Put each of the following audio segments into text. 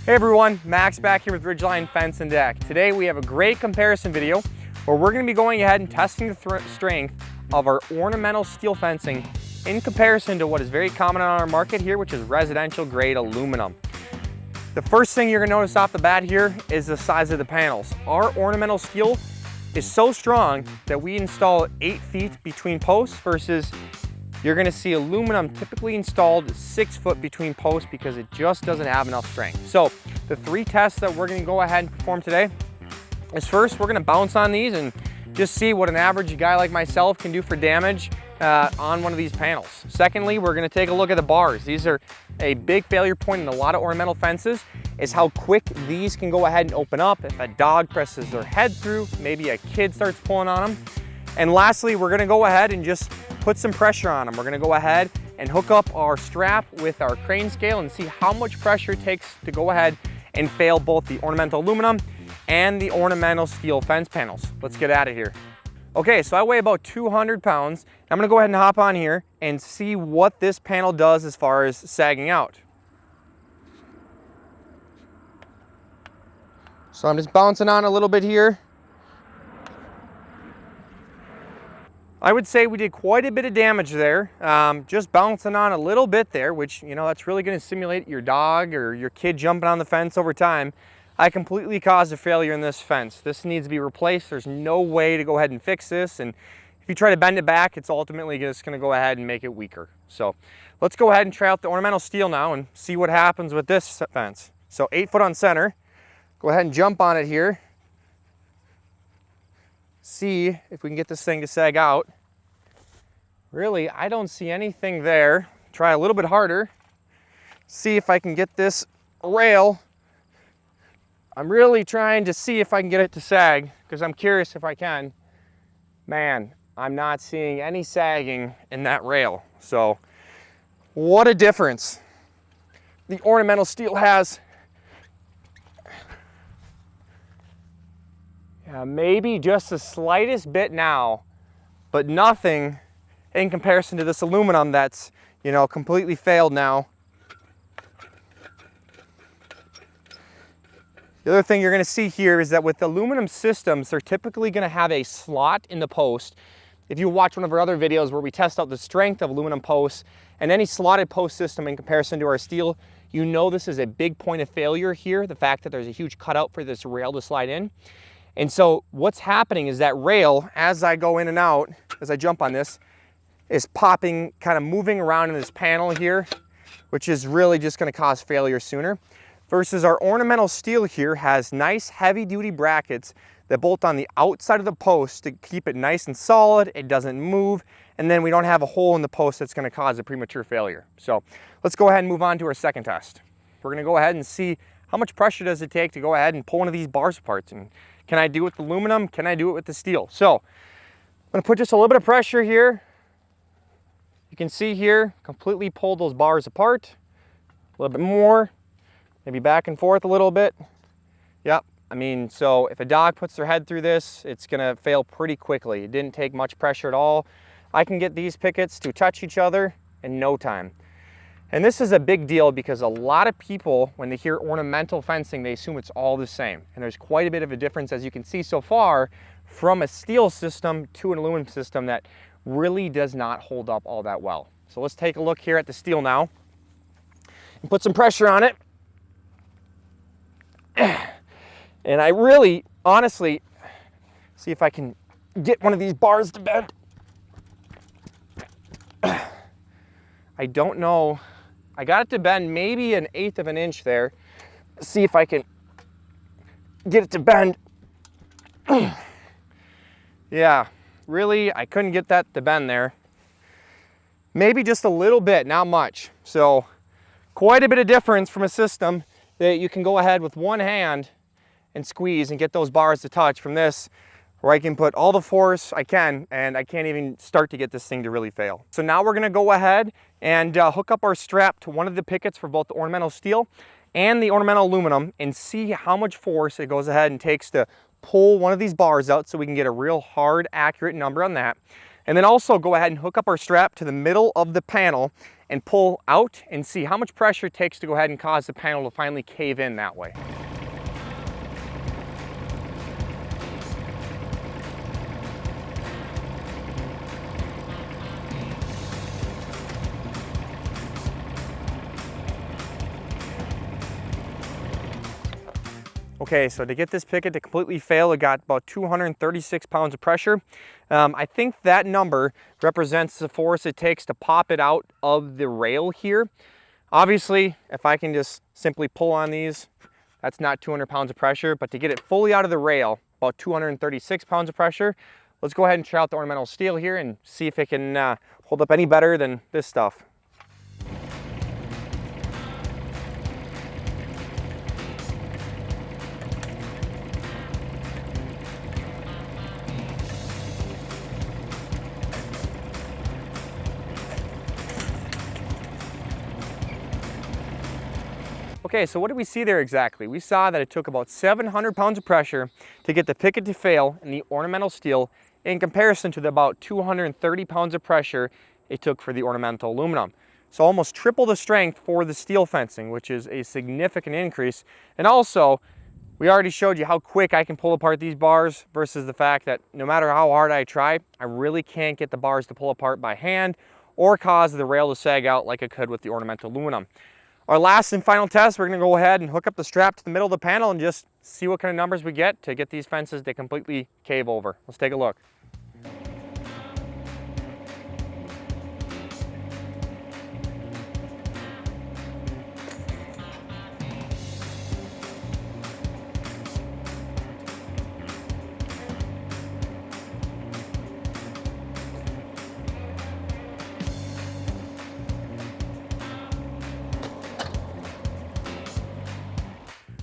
Hey everyone, Max back here with Ridgeline Fence and Deck. Today we have a great comparison video where we're going to be going ahead and testing the strength of our ornamental steel fencing in comparison to what is very common on our market here, which is residential grade aluminum. The first thing you're going to notice off the bat here is the size of the panels. Our ornamental steel is so strong that we install 8 feet between posts versus you're going to see aluminum typically installed 6 foot between posts because it just doesn't have enough strength. So the 3 tests that we're going to go ahead and perform today is first, we're going to bounce on these and just see what an average guy like myself can do for damage on one of these panels. Secondly, we're going to take a look at the bars. These are a big failure point in a lot of ornamental fences, is how quick these can go ahead and open up if a dog presses their head through, maybe a kid starts pulling on them. And lastly, we're going to go ahead and just put some pressure on them. We're going to go ahead and hook up our strap with our crane scale and see how much pressure it takes to go ahead and fail both the ornamental aluminum and the ornamental steel fence panels. Let's get out of here. Okay, so I weigh about 200 pounds. I'm going to go ahead and hop on here and see what this panel does as far as sagging out. So I'm just bouncing on a little bit here. I would say we did quite a bit of damage there, just bouncing on a little bit there, which, you know, that's really going to simulate your dog or your kid jumping on the fence over time. I completely caused a failure in this fence. This needs to be replaced. There's no way to go ahead and fix this. And if you try to bend it back, it's ultimately just going to go ahead and make it weaker. So let's go ahead and try out the ornamental steel now and see what happens with this fence. So 8 foot on center. Go ahead and jump on it here. See if we can get this thing to sag out. Really, I don't see anything there. Try a little bit harder. See if I can get this rail. I'm really trying to see if I can get it to sag because I'm curious if I can. Man, I'm not seeing any sagging in that rail. So what a difference the ornamental steel has. Maybe just the slightest bit now, but nothing in comparison to this aluminum that's, you know, completely failed now. The other thing you're going to see here is that with aluminum systems, they're typically going to have a slot in the post. If you watch one of our other videos where we test out the strength of aluminum posts and any slotted post system in comparison to our steel, you know this is a big point of failure here, the fact that there's a huge cutout for this rail to slide in. And so what's happening is that rail, as I go in and out, as I jump on this, is popping, kind of moving around in this panel here, which is really just going to cause failure sooner. Versus our ornamental steel here has nice heavy duty brackets that bolt on the outside of the post to keep it nice and solid, it doesn't move, and then we don't have a hole in the post that's going to cause a premature failure. So let's go ahead and move on to our second test. We're going to go ahead and see how much pressure does it take to go ahead and pull one of these bars apart. And can I do it with aluminum? Can I do it with the steel? So I'm going to put just a little bit of pressure here. You can see here, completely pull those bars apart. A little bit more, maybe back and forth a little bit. Yep, I mean, so if a dog puts their head through this, it's gonna fail pretty quickly. It didn't take much pressure at all. I can get these pickets to touch each other in no time. And this is a big deal because a lot of people, when they hear ornamental fencing, they assume it's all the same. And there's quite a bit of a difference, as you can see so far, from a steel system to an aluminum system that really does not hold up all that well. So let's take a look here at the steel now and put some pressure on it. And I really, honestly, see if I can get one of these bars to bend. I don't know. I got it to bend maybe 1/8 of an inch there. See if I can get it to bend. Yeah, really, I couldn't get that to bend there. Maybe just a little bit, not much. So quite a bit of difference from a system that you can go ahead with one hand and squeeze and get those bars to touch from this, where I can put all the force I can and I can't even start to get this thing to really fail. So now we're going to go ahead and hook up our strap to one of the pickets for both the ornamental steel and the ornamental aluminum and see how much force it goes ahead and takes to pull one of these bars out so we can get a real hard, accurate number on that. And then also go ahead and hook up our strap to the middle of the panel and pull out and see how much pressure it takes to go ahead and cause the panel to finally cave in that way. Okay, so to get this picket to completely fail, it got about 236 pounds of pressure. I think that number represents the force it takes to pop it out of the rail here. Obviously, if I can just simply pull on these, that's not 200 pounds of pressure, but to get it fully out of the rail, about 236 pounds of pressure. Let's go ahead and try out the ornamental steel here and see if it can hold up any better than this stuff. Okay, so what did we see there exactly? We saw that it took about 700 pounds of pressure to get the picket to fail in the ornamental steel in comparison to the about 230 pounds of pressure it took for the ornamental aluminum. So almost triple the strength for the steel fencing, which is a significant increase. And also, we already showed you how quick I can pull apart these bars versus the fact that no matter how hard I try, I really can't get the bars to pull apart by hand or cause the rail to sag out like I could with the ornamental aluminum. Our last and final test, we're going to go ahead and hook up the strap to the middle of the panel and just see what kind of numbers we get to get these fences to completely cave over. Let's take a look.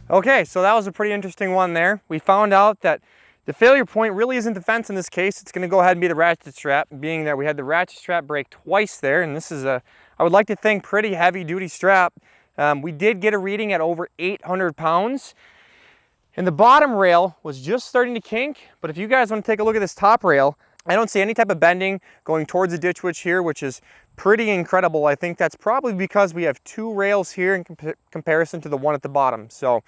Okay, so that was a pretty interesting one there. We found out that the failure point really isn't the fence in this case. It's going to go ahead and be the ratchet strap, being that we had the ratchet strap break twice there, and this is a, I would like to think, pretty heavy duty strap. We did get a reading at over 800 pounds, and the bottom rail was just starting to kink, but if you guys want to take a look at this top rail, I don't see any type of bending going towards the ditch witch here, which is pretty incredible. I think that's probably because we have two rails here in comparison to the one at the bottom. So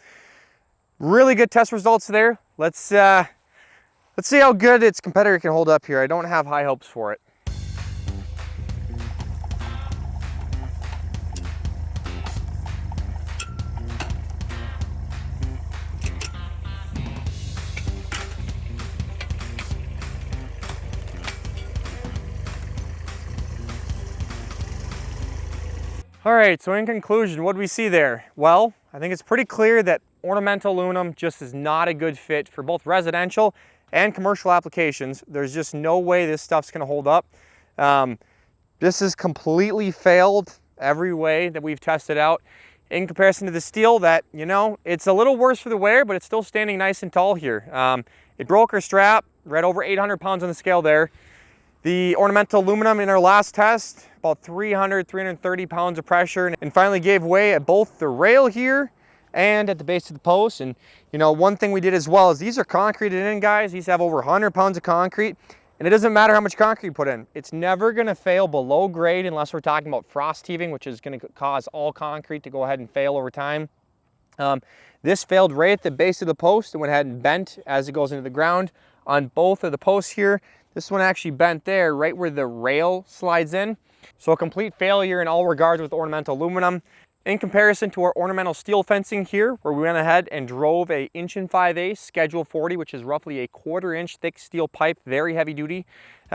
really good test results there. Let's see how good its competitor can hold up here. I don't have high hopes for it. All right, so in conclusion, what do we see there? Well, I think it's pretty clear that ornamental aluminum just is not a good fit for both residential and commercial applications. There's just no way this stuff's gonna hold up. This has completely failed every way that we've tested out in comparison to the steel that, you know, it's a little worse for the wear, but it's still standing nice and tall here. It broke our strap, right over 800 pounds on the scale there. The ornamental aluminum in our last test, about 330 pounds of pressure, and finally gave way at both the rail here and at the base of the post. And you know, one thing we did as well is these are concreted in, guys. These have over 100 pounds of concrete, and it doesn't matter how much concrete you put in. It's never gonna fail below grade unless we're talking about frost heaving, which is gonna cause all concrete to go ahead and fail over time. This failed right at the base of the post and went ahead and bent as it goes into the ground on both of the posts here. This one actually bent there, right where the rail slides in. So a complete failure in all regards with ornamental aluminum. In comparison to our ornamental steel fencing here, where we went ahead and drove a 1 5/8 Schedule 40, which is roughly a 1/4 inch thick steel pipe, very heavy duty.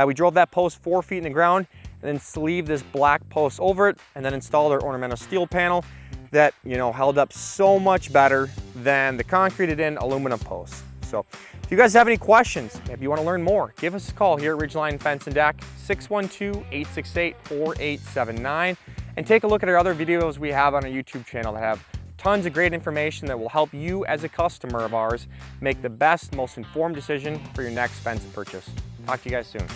We drove that post 4 feet in the ground and then sleeved this black post over it and then installed our ornamental steel panel that, you know, held up so much better than the concreted in aluminum post. So if you guys have any questions, if you want to learn more, give us a call here at Ridgeline Fence and Deck, 612-868-4879, and take a look at our other videos we have on our YouTube channel that have tons of great information that will help you as a customer of ours make the best, most informed decision for your next fence purchase. Talk to you guys soon.